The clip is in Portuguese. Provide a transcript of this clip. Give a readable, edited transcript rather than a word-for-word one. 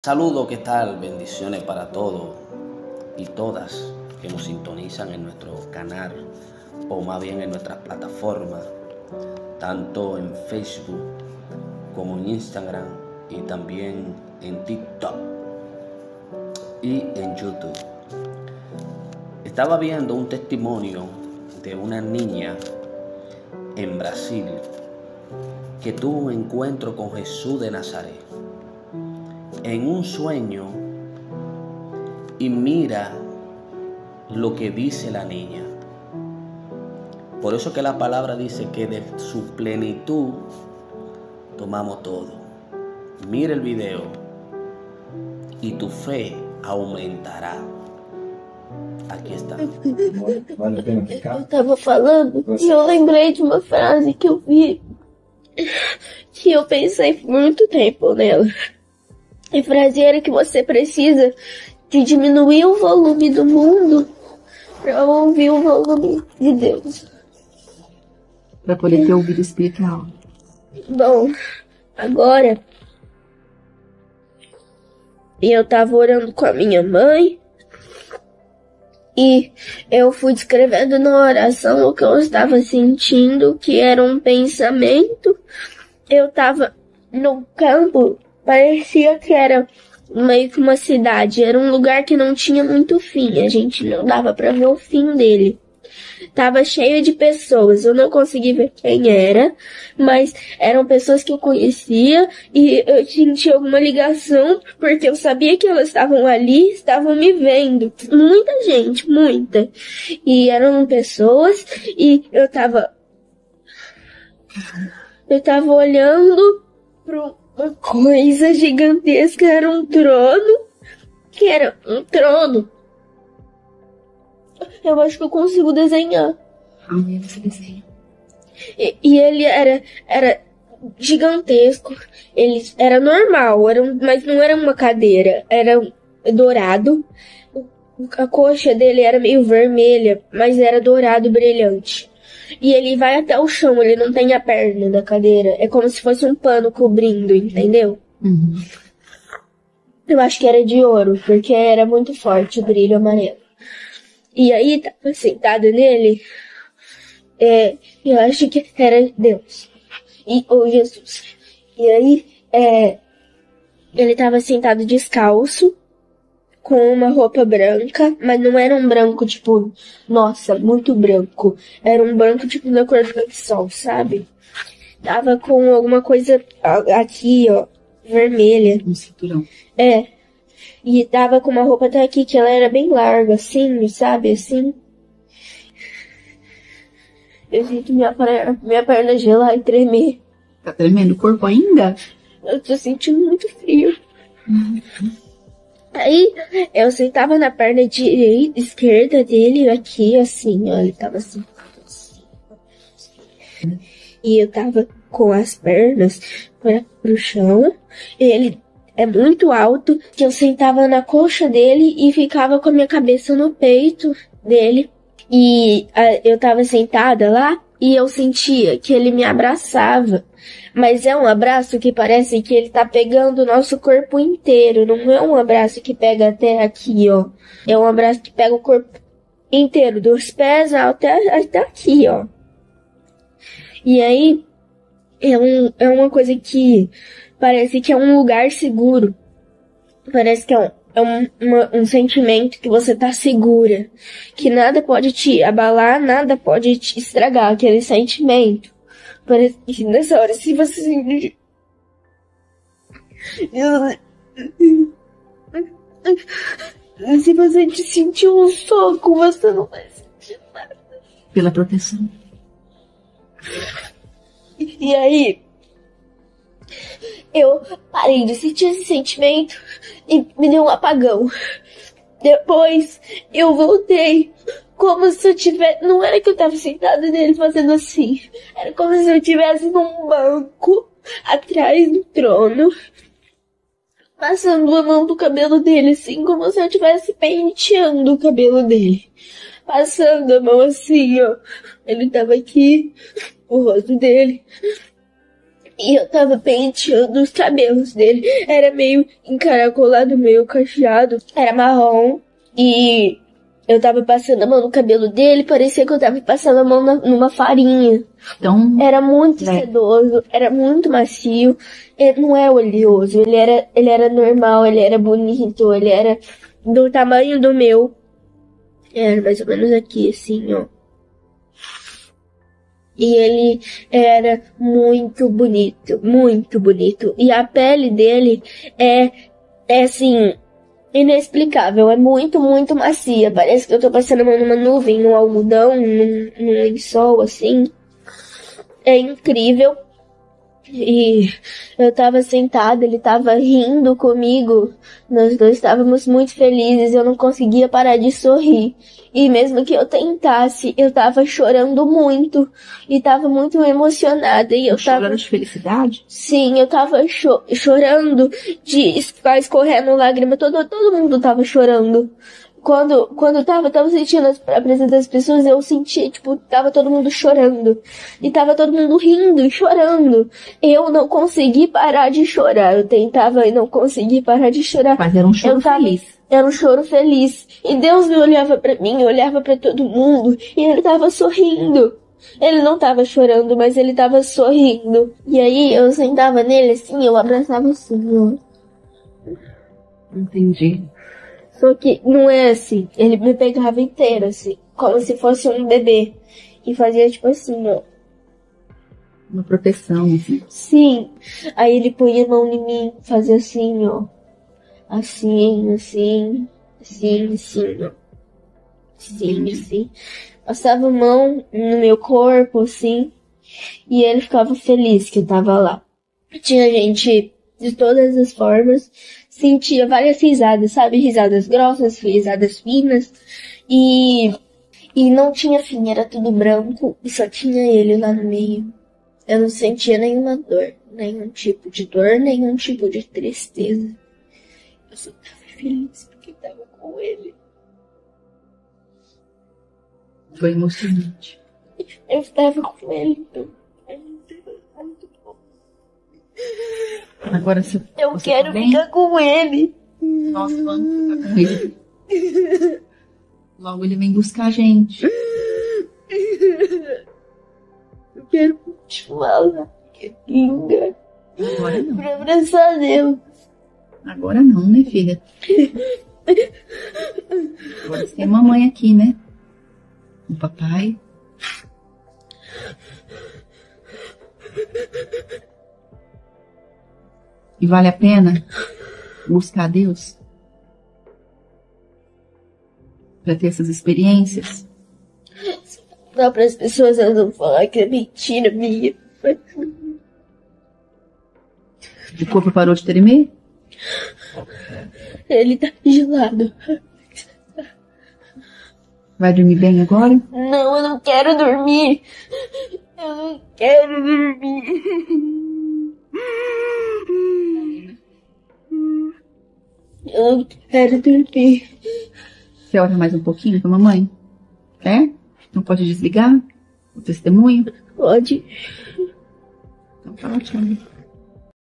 Saludos, ¿qué tal? Bendiciones para todos y todas que nos sintonizan en nuestro canal o más bien en nuestras plataformas, tanto en Facebook como en Instagram y también en TikTok y en YouTube. Estaba viendo un testimonio de una niña en Brasil que tuvo un encuentro con Jesús de Nazaret en un sueño, y mira lo que dice la niña. Por eso que la palabra dice que de su plenitud tomamos todo. Mira el video y tu fe aumentará. Aqui está. Eu tava falando e eu lembrei de uma frase que eu vi, que eu pensei por muito tempo nela. A frase era que você precisa de diminuir o volume do mundo para ouvir o volume de Deus. Para poder ter ouvido espiritual. Bom, agora eu tava orando com a minha mãe e eu fui descrevendo na oração o que eu estava sentindo, que era um pensamento. Eu tava no campo. Parecia que era meio que uma cidade, era um lugar que não tinha muito fim, a gente não dava pra ver o fim dele. Tava cheio de pessoas, eu não consegui ver quem era, mas eram pessoas que eu conhecia e eu senti alguma ligação, porque eu sabia que elas estavam ali, estavam me vendo. Muita gente, muita. E eram pessoas e eu tava olhando pro uma coisa gigantesca, era um trono, que era um trono. Eu acho que eu consigo desenhar. Você desenha. E ele era gigantesco, ele era normal, mas não era uma cadeira, era dourado. A coxa dele era meio vermelha, mas era dourado, brilhante. E ele vai até o chão, ele não tem a perna da cadeira. É como se fosse um pano cobrindo, entendeu? Uhum. Eu acho que era de ouro, porque era muito forte o brilho amarelo. E aí, tava sentado nele, eu acho que era Deus. Ou Jesus. E aí, ele tava sentado descalço, com uma roupa branca, mas não era um branco, tipo, nossa, muito branco. Era um branco, tipo, da cor do sol, sabe? Tava com alguma coisa aqui, ó, vermelha. Um cinturão. E tava com uma roupa até aqui, que ela era bem larga, assim, sabe, assim. Eu sinto minha perna gelar e tremer. Tá tremendo o corpo ainda? Eu tô sentindo muito frio. Uhum. Aí, eu sentava na perna esquerda dele, aqui, assim, ó, ele tava assim. E eu tava com as pernas pro chão, ele é muito alto, que eu sentava na coxa dele e ficava com a minha cabeça no peito dele. E eu tava sentada lá e eu sentia que ele me abraçava. Mas é um abraço que parece que ele tá pegando o nosso corpo inteiro. Não é um abraço que pega até aqui, ó. É um abraço que pega o corpo inteiro, dos pés até aqui, ó. E aí, é uma coisa que parece que é um lugar seguro. Parece que é um sentimento que você tá segura. Que nada pode te abalar, nada pode te estragar aquele sentimento. Parece que nessa hora, se você sentir... Se você te sentir um soco, você não vai sentir nada. Pela proteção. E aí, eu parei de sentir esse sentimento e me deu um apagão. Depois, eu voltei como se eu tivesse... Não era que eu tava sentada nele fazendo assim. Era como se eu estivesse num banco, atrás do trono, passando a mão do cabelo dele, assim, como se eu estivesse penteando o cabelo dele. Passando a mão assim, ó. Ele tava aqui, o rosto dele. E eu tava penteando os cabelos dele. Era meio encaracolado, meio cacheado. Era marrom. E eu tava passando a mão no cabelo dele. Parecia que eu tava passando a mão numa farinha. Então, Era muito sedoso. Era muito macio. Ele não é oleoso. Ele era normal. Ele era bonito. Ele era do tamanho do meu. Era mais ou menos aqui, assim, ó. E ele era muito bonito, muito bonito. E a pele dele é assim, inexplicável. É muito, muito macia. Parece que eu tô passando a mão numa nuvem, num algodão, num lençol, assim. É incrível. E eu tava sentada, ele tava rindo comigo. Nós dois estávamos muito felizes, eu não conseguia parar de sorrir. E mesmo que eu tentasse, eu tava chorando muito. E tava muito emocionada. E eu tava chorando de felicidade? Sim, eu tava chorando de ficar escorrendo lágrima. Todo mundo tava chorando. Quando eu tava sentindo a presença das pessoas, eu sentia, tipo, tava todo mundo chorando. E tava todo mundo rindo e chorando. Eu não consegui parar de chorar. Eu tentava e não consegui parar de chorar. Mas era um choro feliz. Era um choro feliz. E Deus me olhava pra mim, olhava pra todo mundo. E ele tava sorrindo. Ele não tava chorando, mas ele tava sorrindo. E aí eu sentava nele assim, eu abraçava assim, ó. Entendi. Só que não é assim. Ele me pegava inteiro, assim. Como se fosse um bebê. E fazia tipo assim, ó. Uma proteção, assim. Sim. Aí ele punha a mão em mim. Fazia assim, ó. Assim, assim. Assim, assim, ó. Assim, assim. Passava a mão no meu corpo, assim. E ele ficava feliz que eu tava lá. Tinha gente de todas as formas. Sentia várias risadas, sabe? Risadas grossas, risadas finas. E não tinha fim, era tudo branco. E só tinha ele lá no meio. Eu não sentia nenhuma dor. Nenhum tipo de dor, nenhum tipo de tristeza. Eu só tava feliz porque tava com ele. Foi emocionante. Eu estava com ele, então. Muito bom. Agora você Eu quero ficar com ele. Nossa, vamos ficar com ele. Logo ele vem buscar a gente. Eu quero continuar lá. Que linda. Agora não. Pra abraçar Deus. Agora não, né, filha? Agora você tem a mamãe aqui, né? O papai. E vale a pena buscar a Deus para ter essas experiências? Não, para as pessoas elas vão falar que é mentira minha. O corpo parou de tremer? Ele tá gelado. Vai dormir bem agora? Não, eu não quero dormir. Eu não quero dormir. Eu não quero dormir. Você ora mais um pouquinho com a mamãe? Quer? Não pode desligar o testemunho? Pode. Então tá ótimo.